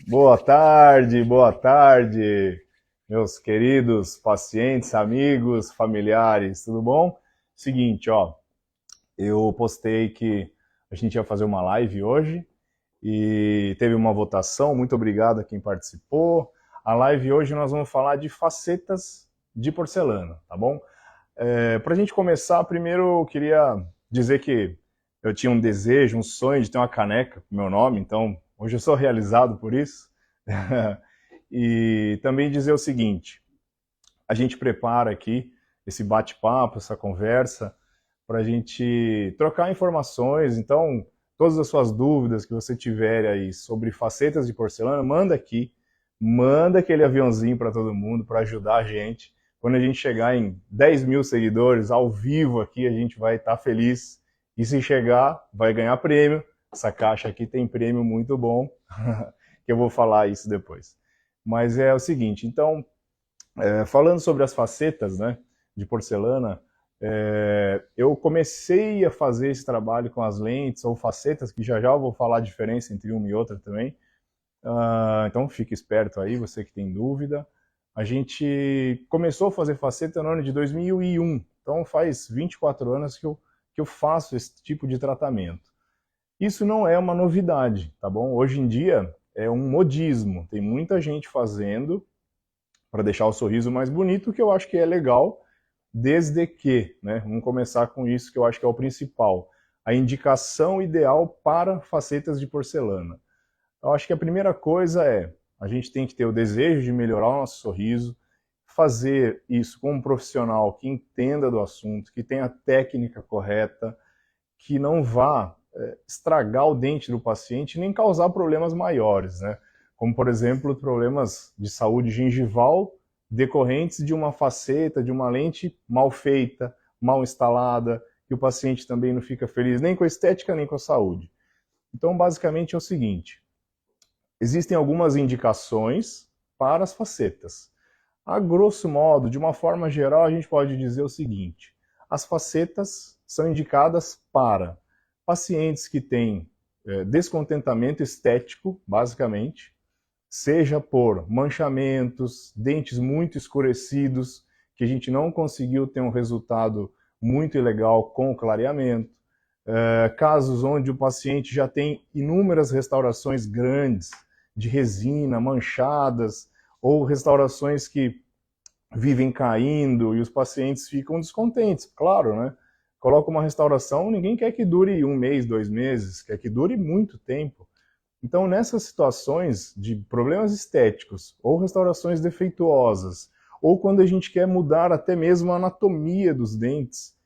Boa tarde, meus queridos pacientes, amigos, familiares, tudo bom? Seguinte, ó, eu postei que a gente ia fazer uma live hoje e teve uma votação, muito obrigado a quem participou. A live hoje nós vamos falar de facetas de porcelana, tá bom? Para a gente começar, primeiro eu queria dizer que eu tinha um desejo, um sonho de ter uma caneca com meu nome, então hoje eu sou realizado por isso. E também dizer o seguinte: a gente prepara aqui esse bate-papo, essa conversa, para a gente trocar informações. Então, todas as suas dúvidas que você tiver aí sobre facetas de porcelana, manda aqui, manda aquele aviãozinho para todo mundo para ajudar a gente. Quando a gente chegar em 10 mil seguidores ao vivo aqui, a gente vai estar feliz. E se chegar, vai ganhar prêmio. Essa caixa aqui tem prêmio muito bom, que eu vou falar isso depois. Mas é o seguinte, então, falando sobre as facetas, né, de porcelana, eu comecei a fazer esse trabalho com as lentes ou facetas, que já já eu vou falar a diferença entre uma e outra também. Então fique esperto aí, você que tem dúvida. A gente começou a fazer faceta no ano de 2001, então faz 24 anos que eu faço esse tipo de tratamento. Isso não é uma novidade, tá bom? Hoje em dia é um modismo, tem muita gente fazendo para deixar o sorriso mais bonito, que eu acho que é legal, desde que, né, vamos começar com isso que eu acho que é o principal, a indicação ideal para facetas de porcelana. Eu acho que a primeira coisa é, a gente tem que ter o desejo de melhorar o nosso sorriso, fazer isso com um profissional que entenda do assunto, que tenha a técnica correta, que não vá estragar o dente do paciente nem causar problemas maiores, né? Como, por exemplo, problemas de saúde gengival decorrentes de uma faceta, de uma lente mal feita, mal instalada, que o paciente também não fica feliz nem com a estética nem com a saúde. Então, basicamente é o seguinte: existem algumas indicações para as facetas. A grosso modo, de uma forma geral, a gente pode dizer o seguinte: as facetas são indicadas para pacientes que têm descontentamento estético, basicamente, seja por manchamentos, dentes muito escurecidos, que a gente não conseguiu ter um resultado muito legal com o clareamento, casos onde o paciente já tem inúmeras restaurações grandes de resina, manchadas, ou restaurações que vivem caindo e os pacientes ficam descontentes, claro, né? Coloca uma restauração, ninguém quer que dure um mês, 2 meses, quer que dure muito tempo. Então, nessas situações de problemas estéticos ou restaurações defeituosas, ou quando a gente quer mudar até mesmo a anatomia dos dentes,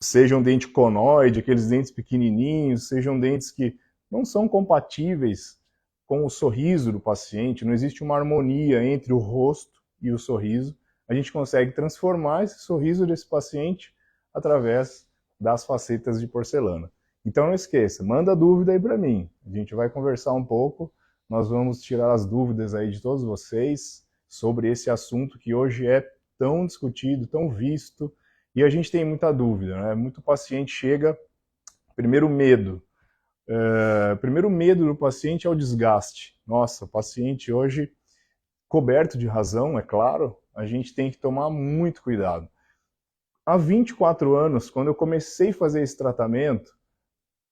seja um dente conoide, aqueles dentes pequenininhos, sejam dentes que não são compatíveis com o sorriso do paciente, não existe uma harmonia entre o rosto e o sorriso, a gente consegue transformar esse sorriso desse paciente através das facetas de porcelana. Então não esqueça, manda dúvida aí para mim. A gente vai conversar um pouco, nós vamos tirar as dúvidas aí de todos vocês sobre esse assunto que hoje é tão discutido, tão visto, e a gente tem muita dúvida, né? Muito paciente chega, primeiro medo. Primeiro medo do paciente é o desgaste. Nossa, o paciente hoje, coberto de razão, é claro, a gente tem que tomar muito cuidado. Há 24 anos, quando eu comecei a fazer esse tratamento,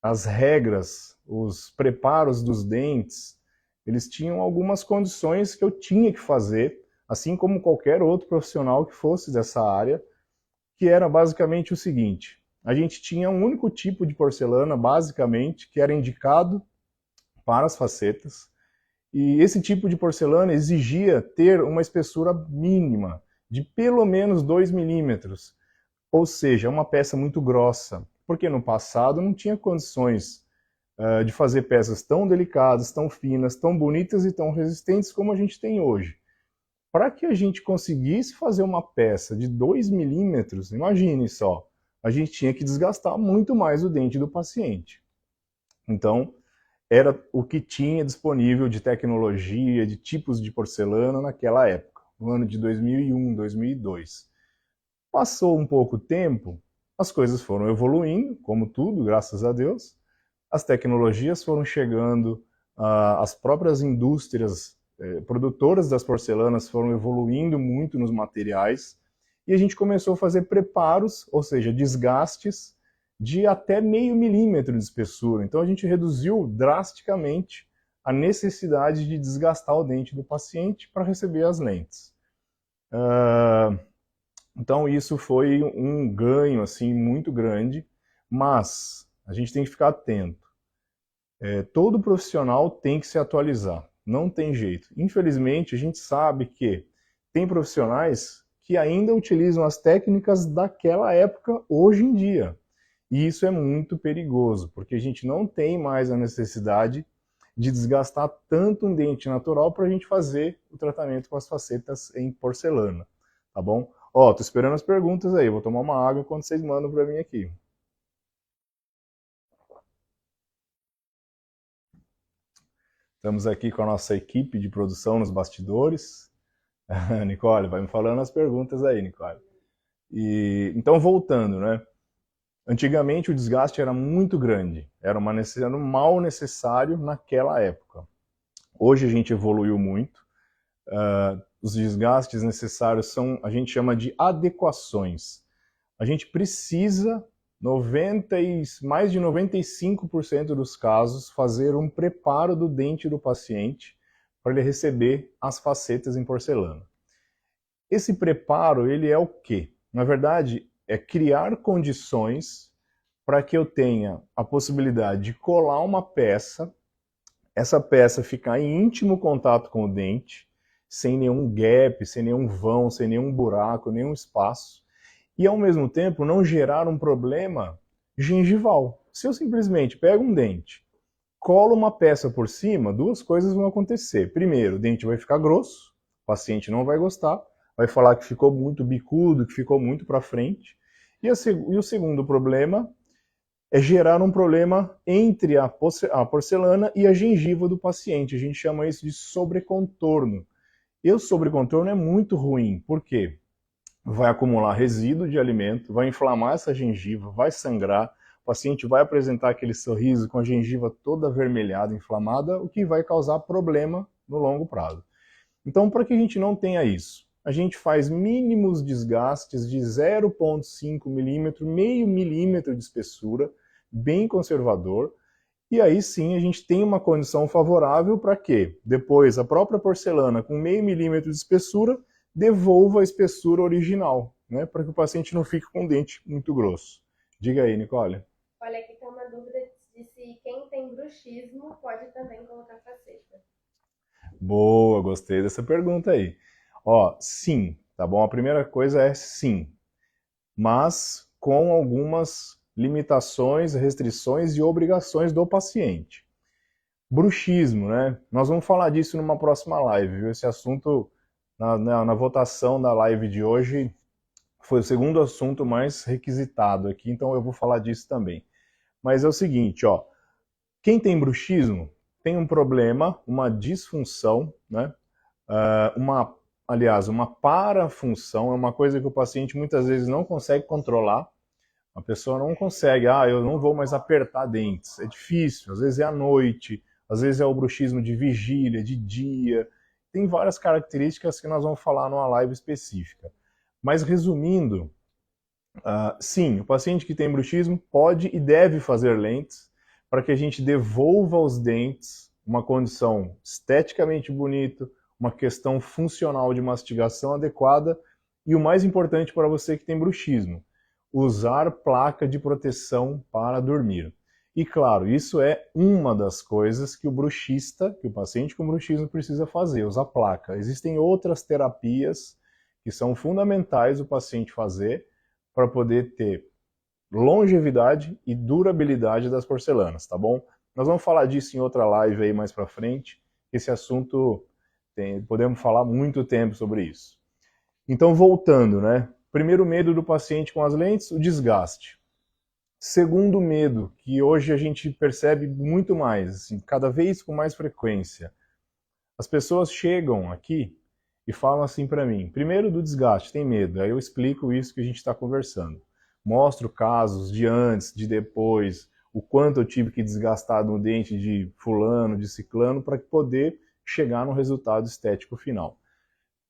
as regras, os preparos dos dentes, eles tinham algumas condições que eu tinha que fazer, assim como qualquer outro profissional que fosse dessa área, que era basicamente o seguinte: a gente tinha um único tipo de porcelana, basicamente, que era indicado para as facetas, e esse tipo de porcelana exigia ter uma espessura mínima, de pelo menos 2 milímetros, ou seja, uma peça muito grossa, porque no passado não tinha condições de fazer peças tão delicadas, tão finas, tão bonitas e tão resistentes como a gente tem hoje. Para que a gente conseguisse fazer uma peça de 2 milímetros, imagine só, a gente tinha que desgastar muito mais o dente do paciente. Então, era o que tinha disponível de tecnologia, de tipos de porcelana naquela época, no ano de 2001, 2002. Passou um pouco tempo, as coisas foram evoluindo, como tudo, graças a Deus, as tecnologias foram chegando, as próprias indústrias produtoras das porcelanas foram evoluindo muito nos materiais, e a gente começou a fazer preparos, ou seja, desgastes de até meio milímetro de espessura. Então a gente reduziu drasticamente a necessidade de desgastar o dente do paciente para receber as lentes. Então isso foi um ganho assim muito grande, mas a gente tem que ficar atento. Todo profissional tem que se atualizar, não tem jeito. Infelizmente, a gente sabe que tem profissionais que ainda utilizam as técnicas daquela época hoje em dia. E isso é muito perigoso, porque a gente não tem mais a necessidade de desgastar tanto um dente natural para a gente fazer o tratamento com as facetas em porcelana, tá bom? Ó, tô esperando as perguntas aí, vou tomar uma água enquanto vocês mandam para mim aqui. Estamos aqui com a nossa equipe de produção nos bastidores. Nicole, vai me falando as perguntas aí, Nicole. Então, voltando, né? Antigamente o desgaste era muito grande, era um mal necessário naquela época. Hoje a gente evoluiu muito, os desgastes necessários são, a gente chama de adequações. A gente precisa, mais de 95% dos casos, fazer um preparo do dente do paciente para ele receber as facetas em porcelana. Esse preparo, ele é o quê? Na verdade, é criar condições para que eu tenha a possibilidade de colar uma peça, essa peça ficar em íntimo contato com o dente, sem nenhum gap, sem nenhum vão, sem nenhum buraco, nenhum espaço, e ao mesmo tempo não gerar um problema gengival. Se eu simplesmente pego um dente, colo uma peça por cima, duas coisas vão acontecer. Primeiro, o dente vai ficar grosso, o paciente não vai gostar, vai falar que ficou muito bicudo, que ficou muito para frente. E o segundo problema é gerar um problema entre a porcelana e a gengiva do paciente. A gente chama isso de sobrecontorno. E o sobrecontorno é muito ruim. Por quê? Vai acumular resíduo de alimento, vai inflamar essa gengiva, vai sangrar, o paciente vai apresentar aquele sorriso com a gengiva toda avermelhada, inflamada, o que vai causar problema no longo prazo. Então, para que a gente não tenha isso, a gente faz mínimos desgastes de 0,5 milímetro, meio milímetro de espessura, bem conservador, e aí sim a gente tem uma condição favorável para que depois a própria porcelana com meio milímetro de espessura devolva a espessura original, né, para que o paciente não fique com o dente muito grosso. Diga aí, Nicole. Olha, aqui tem uma dúvida de se quem tem bruxismo pode também colocar faceta. Boa, gostei dessa pergunta aí. Ó, sim, tá bom? A primeira coisa é sim, mas com algumas limitações, restrições e obrigações do paciente. Bruxismo, né? Nós vamos falar disso numa próxima live, viu? Esse assunto, na votação da live de hoje, foi o segundo assunto mais requisitado aqui, então eu vou falar disso também. Mas é o seguinte, ó, quem tem bruxismo tem um problema, uma disfunção, né? Uma parafunção, é uma coisa que o paciente muitas vezes não consegue controlar. A pessoa não consegue, eu não vou mais apertar dentes. É difícil, às vezes é à noite, às vezes é o bruxismo de vigília, de dia. Tem várias características que nós vamos falar numa live específica. Mas resumindo, sim, o paciente que tem bruxismo pode e deve fazer lentes para que a gente devolva aos dentes uma condição esteticamente bonita, uma questão funcional de mastigação adequada e o mais importante para você que tem bruxismo, usar placa de proteção para dormir. E claro, isso é uma das coisas que o bruxista, que o paciente com bruxismo precisa fazer, usar placa. Existem outras terapias que são fundamentais o paciente fazer para poder ter longevidade e durabilidade das porcelanas, tá bom? Nós vamos falar disso em outra live aí mais para frente. Esse assunto podemos falar muito tempo sobre isso. Então, voltando, né? Primeiro medo do paciente com as lentes, o desgaste. Segundo medo, que hoje a gente percebe muito mais, assim, cada vez com mais frequência. As pessoas chegam aqui e falam assim para mim, primeiro do desgaste, tem medo, aí eu explico isso que a gente está conversando. Mostro casos de antes, de depois, o quanto eu tive que desgastar no dente de fulano, de ciclano, para poder chegar no resultado estético final.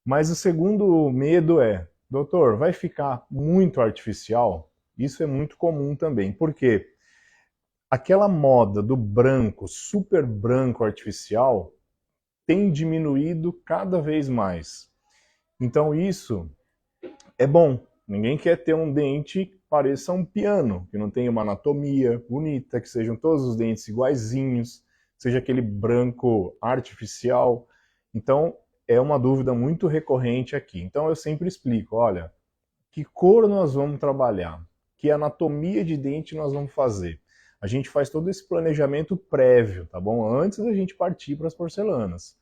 Mas o segundo medo é, doutor, vai ficar muito artificial? Isso é muito comum também, porque aquela moda do branco, super branco artificial, tem diminuído cada vez mais. Então isso é bom. Ninguém quer ter um dente que pareça um piano, que não tenha uma anatomia bonita, que sejam todos os dentes iguaizinhos, seja aquele branco artificial. Então, é uma dúvida muito recorrente aqui. Então, eu sempre explico, olha, que cor nós vamos trabalhar? Que anatomia de dente nós vamos fazer? A gente faz todo esse planejamento prévio, tá bom? Antes da gente partir para as porcelanas.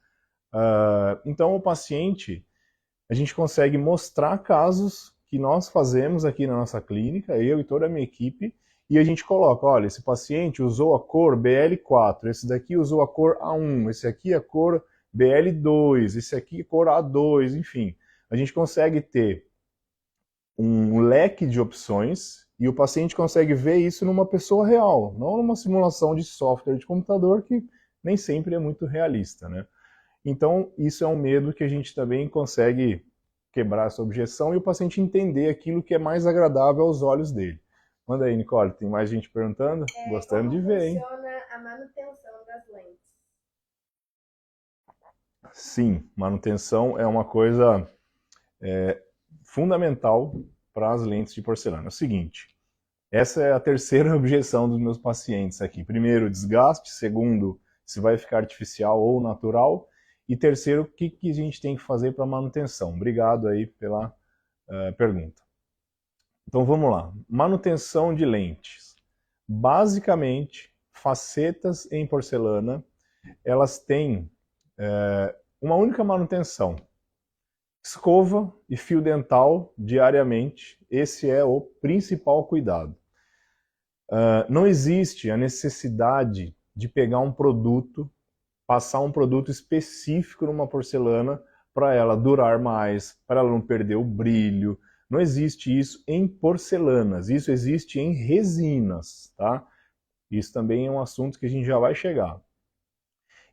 Então, o paciente, a gente consegue mostrar casos que nós fazemos aqui na nossa clínica, eu e toda a minha equipe, e a gente coloca, olha, esse paciente usou a cor BL4, esse daqui usou a cor A1, esse aqui a cor BL2, esse aqui a cor A2, enfim. A gente consegue ter um leque de opções e o paciente consegue ver isso numa pessoa real, não numa simulação de software de computador que nem sempre é muito realista, né? Então, isso é um medo que a gente também consegue quebrar essa objeção e o paciente entender aquilo que é mais agradável aos olhos dele. Manda aí, Nicole, tem mais gente perguntando? Gostando de ver, hein? Como funciona a manutenção das lentes? Sim, manutenção é uma coisa fundamental para as lentes de porcelana. É o seguinte, essa é a terceira objeção dos meus pacientes aqui. Primeiro, desgaste. Segundo, se vai ficar artificial ou natural. E terceiro, o que a gente tem que fazer para manutenção? Obrigado aí pela pergunta. Então vamos lá. Manutenção de lentes. Basicamente, facetas em porcelana, elas têm uma única manutenção. Escova e fio dental diariamente. Esse é o principal cuidado. Não existe a necessidade de pegar um produto, passar um produto específico numa porcelana para ela durar mais, para ela não perder o brilho. Não existe isso em porcelanas, isso existe em resinas, tá? Isso também é um assunto que a gente já vai chegar.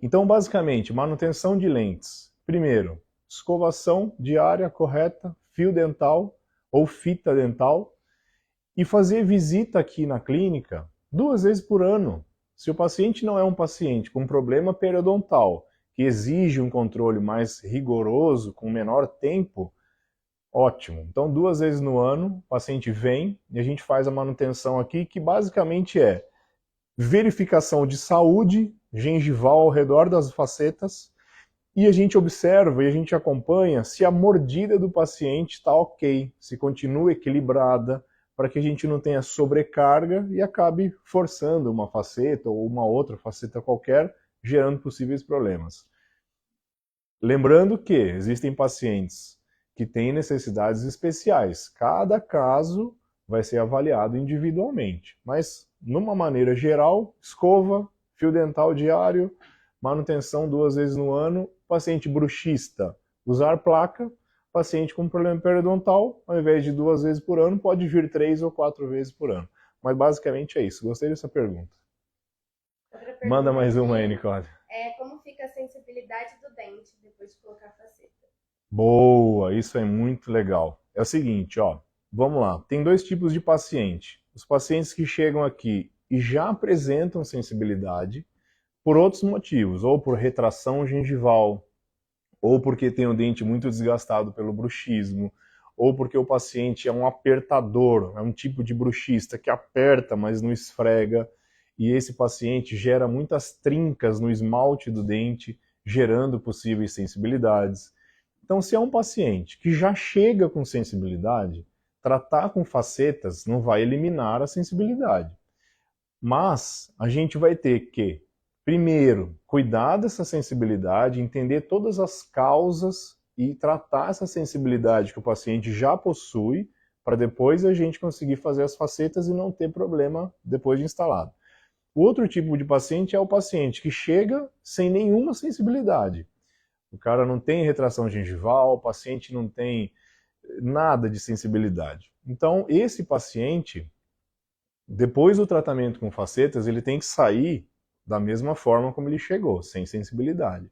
Então, basicamente, manutenção de lentes. Primeiro, escovação diária correta, fio dental ou fita dental, e fazer visita aqui na clínica 2 vezes por ano. Se o paciente não é um paciente com problema periodontal, que exige um controle mais rigoroso, com menor tempo, ótimo. Então, 2 vezes no ano, o paciente vem e a gente faz a manutenção aqui, que basicamente é verificação de saúde gengival ao redor das facetas, e a gente observa e a gente acompanha se a mordida do paciente está ok, se continua equilibrada, para que a gente não tenha sobrecarga e acabe forçando uma faceta ou uma outra faceta qualquer, gerando possíveis problemas. Lembrando que existem pacientes que têm necessidades especiais. Cada caso vai ser avaliado individualmente. Mas, numa maneira geral, escova, fio dental diário, manutenção 2 vezes no ano, paciente bruxista, usar placa, paciente com problema periodontal, ao invés de 2 vezes por ano, pode vir 3 ou 4 vezes por ano. Mas basicamente é isso. Gostei dessa pergunta. Manda mais uma aí, Nicole. Como fica a sensibilidade do dente depois de colocar a faceta? Boa, isso é muito legal. É o seguinte, ó, vamos lá. Tem 2 tipos de paciente. Os pacientes que chegam aqui e já apresentam sensibilidade por outros motivos, ou por retração gengival, ou porque tem o dente muito desgastado pelo bruxismo, ou porque o paciente é um apertador, é um tipo de bruxista que aperta, mas não esfrega, e esse paciente gera muitas trincas no esmalte do dente, gerando possíveis sensibilidades. Então, se é um paciente que já chega com sensibilidade, tratar com facetas não vai eliminar a sensibilidade. Mas a gente vai ter que, primeiro, cuidar dessa sensibilidade, entender todas as causas e tratar essa sensibilidade que o paciente já possui, para depois a gente conseguir fazer as facetas e não ter problema depois de instalado. O outro tipo de paciente é o paciente que chega sem nenhuma sensibilidade. O cara não tem retração gengival, o paciente não tem nada de sensibilidade. Então, esse paciente, depois do tratamento com facetas, ele tem que sair da mesma forma como ele chegou, sem sensibilidade.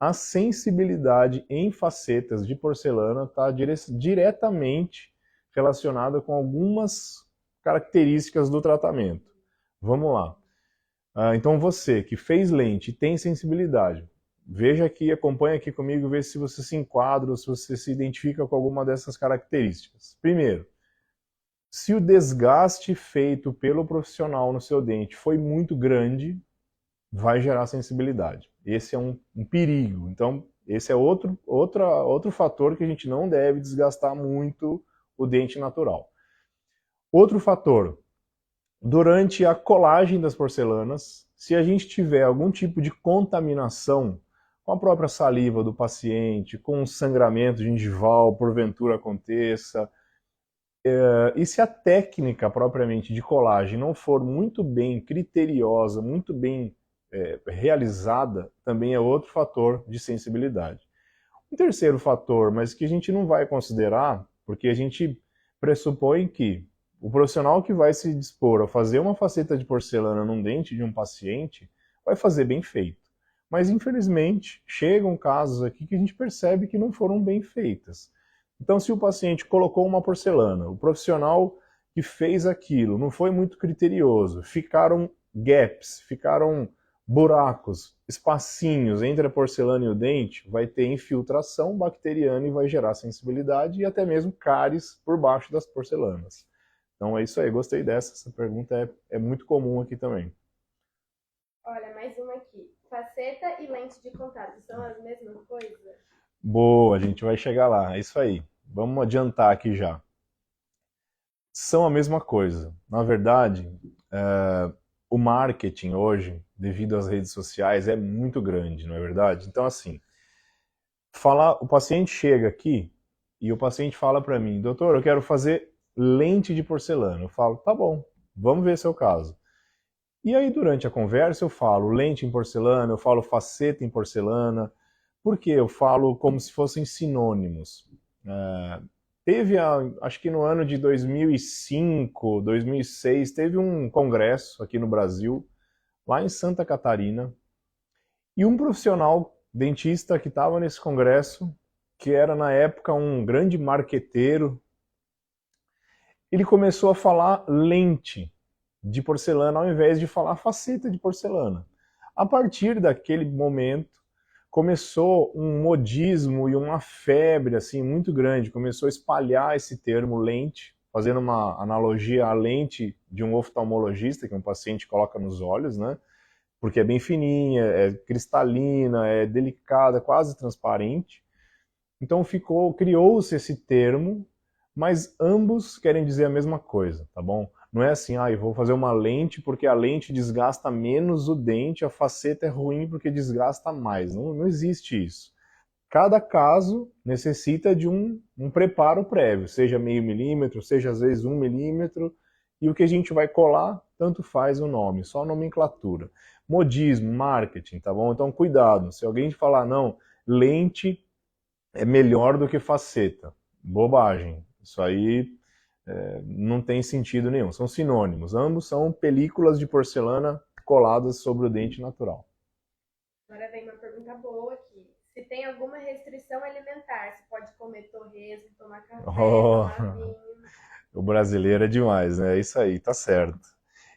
A sensibilidade em facetas de porcelana está diretamente relacionada com algumas características do tratamento. Vamos lá. Então você que fez lente e tem sensibilidade, veja aqui, acompanha aqui comigo, veja se você se enquadra ou se você se identifica com alguma dessas características. Primeiro, se o desgaste feito pelo profissional no seu dente foi muito grande, vai gerar sensibilidade. Esse é um perigo. Então, esse é outro fator que a gente não deve desgastar muito o dente natural. Outro fator, durante a colagem das porcelanas, se a gente tiver algum tipo de contaminação com a própria saliva do paciente, com um sangramento gengival, porventura aconteça, e se a técnica propriamente de colagem não for muito bem criteriosa, muito bem realizada, também é outro fator de sensibilidade. Um terceiro fator, mas que a gente não vai considerar, porque a gente pressupõe que o profissional que vai se dispor a fazer uma faceta de porcelana num dente de um paciente vai fazer bem feito. Mas, infelizmente, chegam casos aqui que a gente percebe que não foram bem feitas. Então, se o paciente colocou uma porcelana, o profissional que fez aquilo não foi muito criterioso, ficaram gaps, ficaram buracos, espacinhos entre a porcelana e o dente, vai ter infiltração bacteriana e vai gerar sensibilidade e até mesmo cáries por baixo das porcelanas. Então é isso aí, gostei dessa. Essa pergunta é muito comum aqui também. Olha, mais uma aqui. Faceta e lente de contato são as mesmas coisas? Boa, a gente vai chegar lá, é isso aí. Vamos adiantar aqui já. São a mesma coisa. Na verdade, o marketing hoje, devido às redes sociais, é muito grande, não é verdade? Então, assim, o paciente chega aqui e o paciente fala para mim, doutor, eu quero fazer lente de porcelana. Eu falo, tá bom, vamos ver seu caso. E aí, durante a conversa, eu falo lente em porcelana, eu falo faceta em porcelana, porque eu falo como se fossem sinônimos. Acho que no ano de 2005, 2006, teve um congresso aqui no Brasil, lá em Santa Catarina, e um profissional dentista que estava nesse congresso, que era na época um grande marqueteiro, ele começou a falar lente de porcelana ao invés de falar faceta de porcelana. A partir daquele momento, começou um modismo e uma febre assim muito grande, começou a espalhar esse termo lente, fazendo uma analogia à lente de um oftalmologista que um paciente coloca nos olhos, né? Porque é bem fininha, é cristalina, é delicada, quase transparente. Então criou-se esse termo, mas ambos querem dizer a mesma coisa, tá bom? Não é assim, eu vou fazer uma lente porque a lente desgasta menos o dente, a faceta é ruim porque desgasta mais. Não existe isso. Cada caso necessita de um preparo prévio, seja meio milímetro, seja às vezes 1 milímetro, e o que a gente vai colar, tanto faz o nome, só a nomenclatura. Modismo, marketing, tá bom? Então cuidado, se alguém falar, não, lente é melhor do que faceta, bobagem. Isso aí não tem sentido nenhum. São sinônimos. Ambos são películas de porcelana coladas sobre o dente natural. Agora vem uma pergunta boa aqui. Se tem alguma restrição alimentar, se pode comer torresmo, tomar café, tomar vinho? O brasileiro é demais, né? É isso aí, tá certo.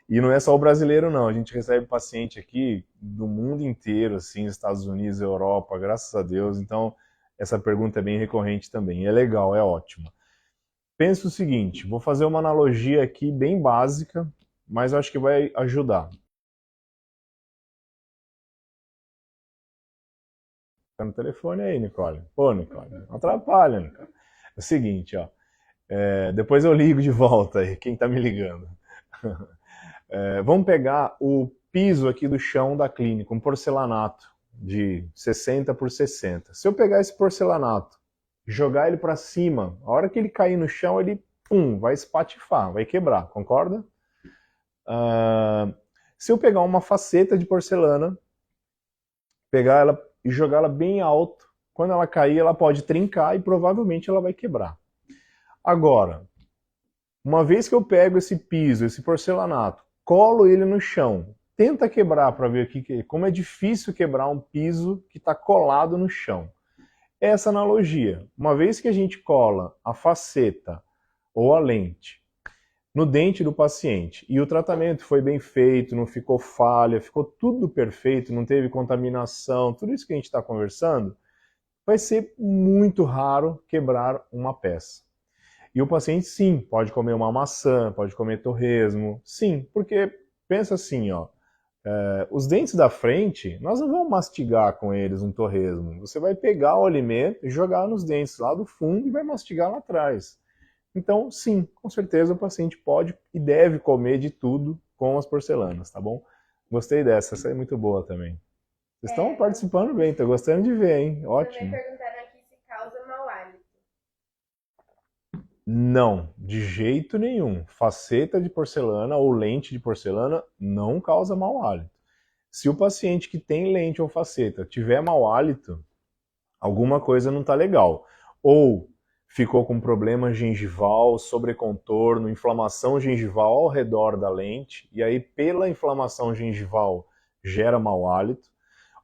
E não é só o brasileiro, não. A gente recebe paciente aqui do mundo inteiro, assim, Estados Unidos, Europa, graças a Deus. Então, essa pergunta é bem recorrente também. É legal, é ótima. Pensa o seguinte, vou fazer uma analogia aqui bem básica, mas acho que vai ajudar. Tá no telefone aí, Nicole. Pô, Nicole, não atrapalha, Nicole. É o seguinte, ó. Depois eu ligo de volta aí, quem tá me ligando. Vamos pegar o piso aqui do chão da clínica, um porcelanato de 60 por 60. Se eu pegar esse porcelanato, jogar ele para cima, a hora que ele cair no chão, ele vai espatifar, vai quebrar, concorda? Se eu pegar uma faceta de porcelana, pegar ela e jogar ela bem alto, quando ela cair, ela pode trincar e provavelmente ela vai quebrar. Agora, Uma vez que eu pego esse piso, esse porcelanato, colo ele no chão, tenta quebrar para ver aqui como é difícil quebrar um piso que está colado no chão. Essa analogia, uma vez que a gente cola a faceta ou a lente no dente do paciente e o tratamento foi bem feito, não ficou falha, ficou tudo perfeito, não teve contaminação, tudo isso que a gente está conversando, vai ser muito raro quebrar uma peça. E o paciente, sim, pode comer uma maçã, pode comer torresmo, sim, porque pensa assim, ó, os dentes da frente, nós não vamos mastigar com eles um torresmo. Você vai pegar o alimento e jogar nos dentes lá do fundo e vai mastigar lá atrás. Então, sim, com certeza o paciente pode e deve comer de tudo com as porcelanas, tá bom? Gostei dessa, essa é muito boa também. Vocês estão participando bem, tô gostando de ver, hein? Também Ótimo. perguntaram aqui se causa mau hálito. Não, de jeito nenhum. Faceta de porcelana ou lente de porcelana não causa mau hálito. Se o paciente que tem lente ou faceta tiver mau hálito, alguma coisa não está legal. Ou ficou com problema gengival, sobrecontorno, inflamação gengival ao redor da lente, e aí pela inflamação gengival gera mau hálito.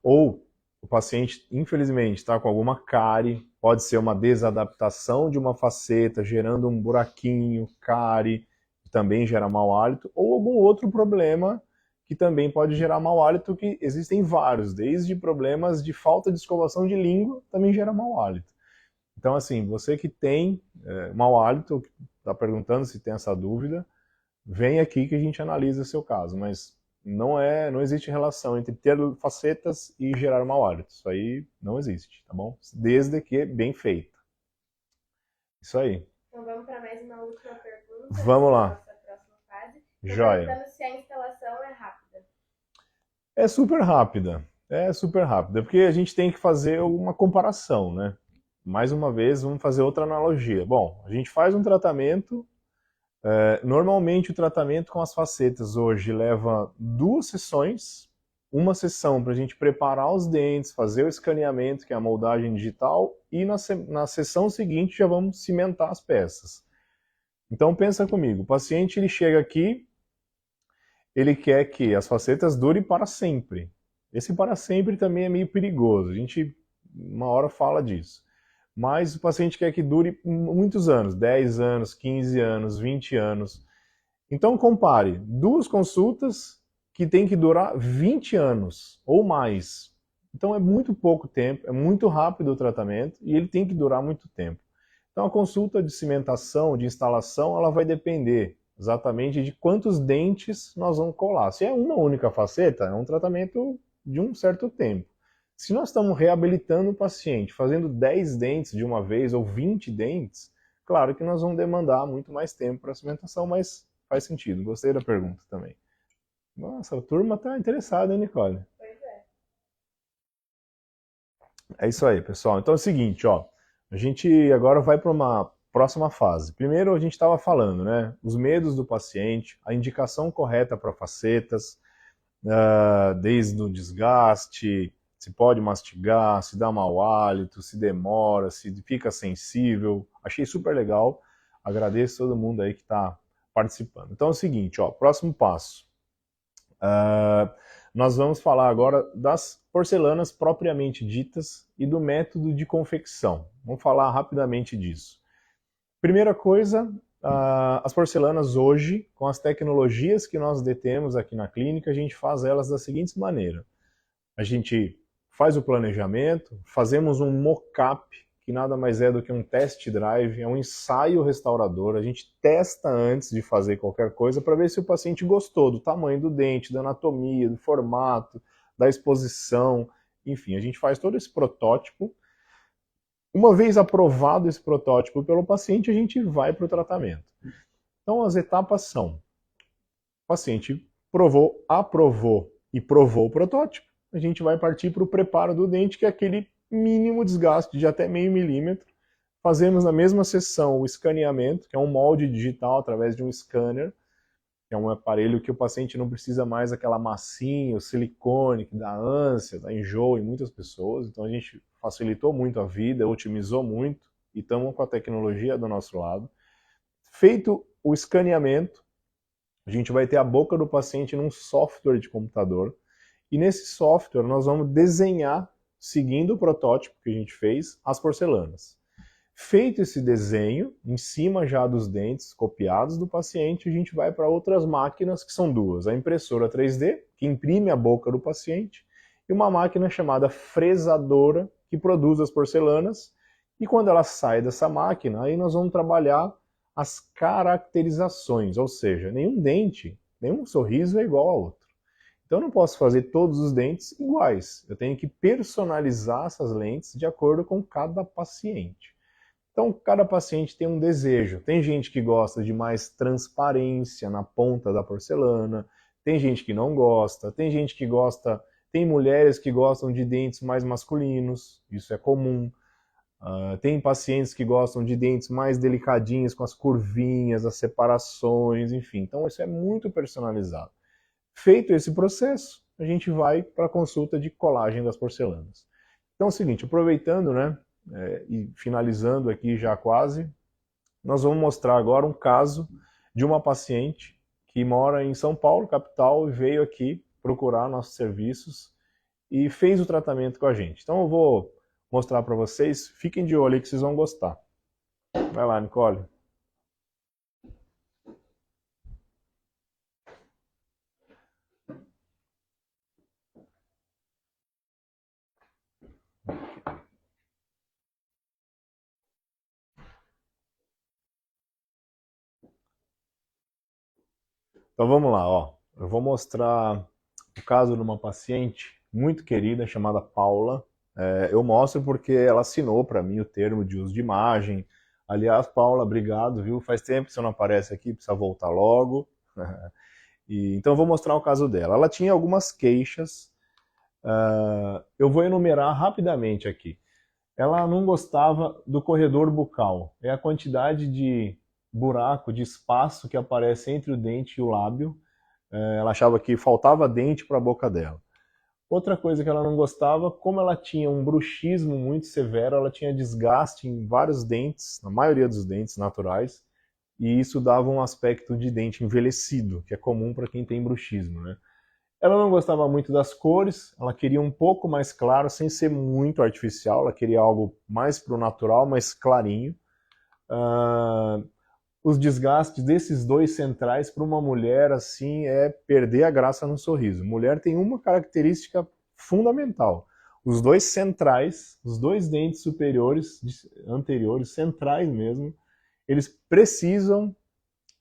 Ou o paciente, infelizmente, está com alguma cárie, pode ser uma desadaptação de uma faceta, gerando um buraquinho, cárie, que também gera mau hálito, ou algum outro problema que também pode gerar mau hálito, que existem vários, desde problemas de falta de escovação de língua, também gera mau hálito. Então, assim, você que tem mau hálito, está perguntando se tem essa dúvida, vem aqui que a gente analisa o seu caso, mas não existe relação entre ter facetas e gerar mau hálito. Isso aí não existe, tá bom? Desde que bem feito. Isso aí. Então vamos para mais uma última pergunta. Vamos lá. Nossa próxima fase. Joia. Perguntando se a instalação é rápida. É super rápida. É super rápida, porque a gente tem que fazer uma comparação, né? Mais uma vez, vamos fazer outra analogia. Bom, a gente faz um tratamento. Normalmente o tratamento com as facetas hoje leva 2 sessões, uma sessão para a gente preparar os dentes, fazer o escaneamento, que é a moldagem digital, e na sessão seguinte já vamos cimentar as peças. Então pensa comigo, o paciente ele chega aqui, ele quer que as facetas durem para sempre. Esse para sempre também é meio perigoso, a gente uma hora fala disso. Mas o paciente quer que dure muitos anos, 10 anos, 15 anos, 20 anos. Então compare 2 consultas que tem que durar 20 anos ou mais. Então é muito pouco tempo, é muito rápido o tratamento e ele tem que durar muito tempo. Então a consulta de cimentação, de instalação, ela vai depender exatamente de quantos dentes nós vamos colar. Se é uma única faceta, é um tratamento de um certo tempo. Se nós estamos reabilitando o paciente, fazendo 10 dentes de uma vez ou 20 dentes, claro que nós vamos demandar muito mais tempo para a cimentação, mas faz sentido. Gostei da pergunta também. Nossa, a turma está interessada, hein, Nicole? Pois é. É isso aí, pessoal. Então é o seguinte, ó. A gente agora vai para uma próxima fase. Primeiro a gente estava falando, né? Os medos do paciente, a indicação correta para facetas, desde o desgaste, se pode mastigar, se dá mau hálito, se demora, se fica sensível. Achei super legal. Agradeço todo mundo aí que está participando. Então é o seguinte, ó, próximo passo. Nós vamos falar agora das porcelanas propriamente ditas e do método de confecção. Vamos falar rapidamente disso. Primeira coisa, as porcelanas hoje, com as tecnologias que nós detemos aqui na clínica, a gente faz elas da seguinte maneira. A gente faz o planejamento, fazemos um mock-up, que nada mais é do que um test drive, é um ensaio restaurador, a gente testa antes de fazer qualquer coisa para ver se o paciente gostou do tamanho do dente, da anatomia, do formato, da exposição, enfim, a gente faz todo esse protótipo. Uma vez aprovado esse protótipo pelo paciente, a gente vai para o tratamento. Então as etapas são: o paciente aprovou e provou o protótipo, a gente vai partir para o preparo do dente, que é aquele mínimo desgaste de até meio milímetro. Fazemos na mesma sessão o escaneamento, que é um molde digital através de um scanner, que é um aparelho que o paciente não precisa mais aquela massinha, o silicone, que dá ânsia, dá enjoo em muitas pessoas. Então a gente facilitou muito a vida, otimizou muito e estamos com a tecnologia do nosso lado. Feito o escaneamento, a gente vai ter a boca do paciente num software de computador, e nesse software nós vamos desenhar, seguindo o protótipo que a gente fez, as porcelanas. Feito esse desenho, em cima já dos dentes copiados do paciente, a gente vai para outras máquinas, que são duas. A impressora 3D, que imprime a boca do paciente, e uma máquina chamada fresadora, que produz as porcelanas. E quando ela sai dessa máquina, aí nós vamos trabalhar as caracterizações, ou seja, nenhum dente, nenhum sorriso é igual ao outro. Então eu não posso fazer todos os dentes iguais. Eu tenho que personalizar essas lentes de acordo com cada paciente. Então, cada paciente tem um desejo. Tem gente que gosta de mais transparência na ponta da porcelana, tem gente que não gosta, tem gente que gosta, tem mulheres que gostam de dentes mais masculinos, isso é comum. Tem pacientes que gostam de dentes mais delicadinhos, com as curvinhas, as separações, enfim. Então, isso é muito personalizado. Feito esse processo, a gente vai para a consulta de colagem das porcelanas. Então é o seguinte, aproveitando, né? E finalizando aqui já quase, nós vamos mostrar agora um caso de uma paciente que mora em São Paulo, capital, e veio aqui procurar nossos serviços e fez o tratamento com a gente. Então eu vou mostrar para vocês, fiquem de olho aí que vocês vão gostar. Vai lá, Nicole. Então vamos lá, ó. Eu vou mostrar o caso de uma paciente muito querida chamada Paula. Eu mostro porque ela assinou para mim o termo de uso de imagem. Aliás, Paula, obrigado, viu? Faz tempo que você não aparece aqui, precisa voltar logo. Então eu vou mostrar o caso dela. Ela tinha algumas queixas. Eu vou enumerar rapidamente aqui. Ela não gostava do corredor bucal. É a quantidade de buraco, de espaço que aparece entre o dente e o lábio. Ela achava que faltava dente para a boca dela. Outra coisa que ela não gostava, como ela tinha um bruxismo muito severo, ela tinha desgaste em vários dentes, na maioria dos dentes naturais, e isso dava um aspecto de dente envelhecido, que é comum para quem tem bruxismo, né? Ela não gostava muito das cores, ela queria um pouco mais claro, sem ser muito artificial, ela queria algo mais pro natural, mais clarinho. Os desgastes desses dois centrais para uma mulher assim é perder a graça no sorriso. Mulher tem uma característica fundamental. Os dois centrais, os dois dentes superiores, anteriores, centrais mesmo, eles precisam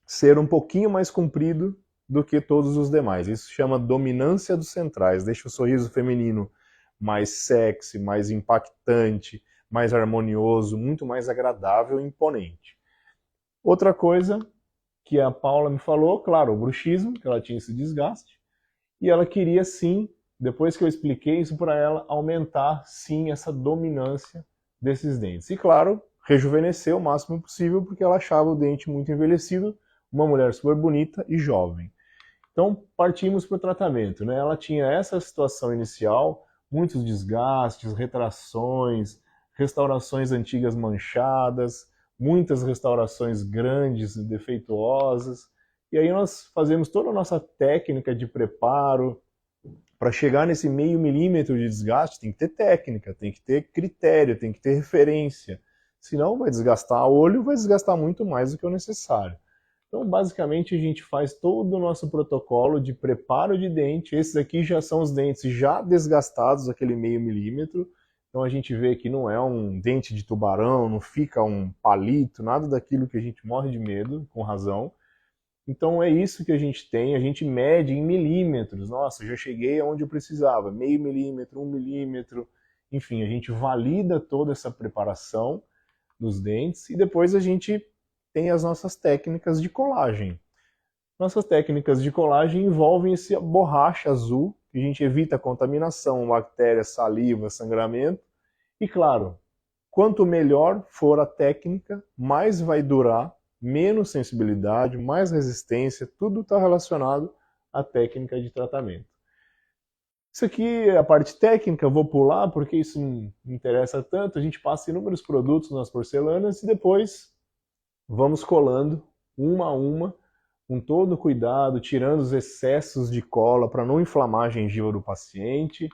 ser um pouquinho mais comprido do que todos os demais. Isso chama dominância dos centrais, deixa o sorriso feminino mais sexy, mais impactante, mais harmonioso, muito mais agradável e imponente. Outra coisa que a Paula me falou, claro, o bruxismo, que ela tinha esse desgaste, e ela queria sim, depois que eu expliquei isso para ela, aumentar sim essa dominância desses dentes. E claro, rejuvenescer o máximo possível, porque ela achava o dente muito envelhecido, uma mulher super bonita e jovem. Então partimos para o tratamento, né? Ela tinha essa situação inicial, muitos desgastes, retrações, restaurações antigas manchadas, muitas restaurações grandes e defeituosas, e aí nós fazemos toda a nossa técnica de preparo. Para chegar nesse meio milímetro de desgaste, tem que ter técnica, tem que ter critério, tem que ter referência. Senão vai desgastar o olho, vai desgastar muito mais do que o necessário. Então, basicamente, a gente faz todo o nosso protocolo de preparo de dente. Esses aqui já são os dentes já desgastados, aquele meio milímetro. Então a gente vê que não é um dente de tubarão, não fica um palito, nada daquilo que a gente morre de medo, com razão. Então é isso que a gente mede em milímetros. Nossa, já cheguei aonde eu precisava, meio milímetro, 1 milímetro, enfim, a gente valida toda essa preparação dos dentes e depois a gente tem as nossas técnicas de colagem. Nossas técnicas de colagem envolvem essa borracha azul, que a gente evita contaminação, bactérias, saliva, sangramento. E claro, quanto melhor for a técnica, mais vai durar, menos sensibilidade, mais resistência, tudo está relacionado à técnica de tratamento. Isso aqui é a parte técnica, eu vou pular porque isso não me interessa tanto. A gente passa inúmeros produtos nas porcelanas e depois vamos colando uma a uma, com todo cuidado, tirando os excessos de cola para não inflamar a gengiva do paciente,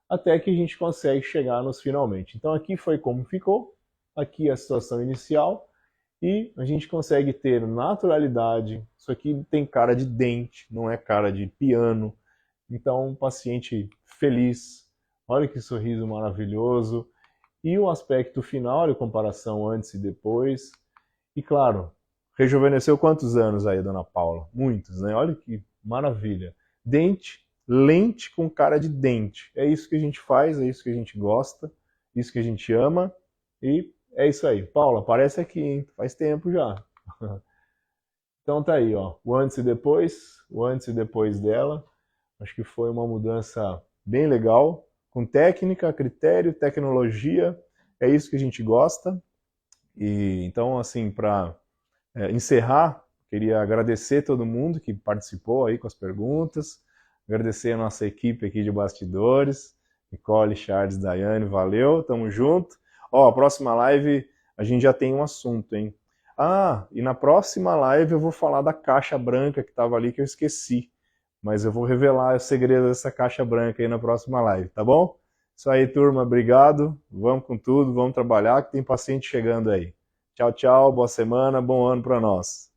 até que a gente consegue chegar nos finalmente. Então aqui foi como ficou, aqui a situação inicial, e a gente consegue ter naturalidade. Isso aqui tem cara de dente, não é cara de piano. Então, um paciente feliz, olha que sorriso maravilhoso. E o aspecto final, a comparação antes e depois. E claro, rejuvenesceu quantos anos aí, dona Paula? Muitos, né? Olha que maravilha. Dente, lente com cara de dente. É isso que a gente faz, é isso que a gente gosta, isso que a gente ama. E é isso aí. Paula, aparece aqui, hein? Faz tempo já. Então tá aí, ó. O antes e depois dela. Acho que foi uma mudança bem legal, com técnica, critério, tecnologia. É isso que a gente gosta. E então, assim, para encerrar, queria agradecer todo mundo que participou aí com as perguntas, agradecer a nossa equipe aqui de bastidores, Nicole, Charles, Daiane, valeu, tamo junto. Ó, a próxima live a gente já tem um assunto, hein? Ah, e na próxima live eu vou falar da caixa branca que estava ali que eu esqueci, mas eu vou revelar o segredo dessa caixa branca aí na próxima live, tá bom? Isso aí, turma, obrigado, vamos com tudo, vamos trabalhar que tem paciente chegando aí. Tchau, tchau, boa semana, bom ano para nós.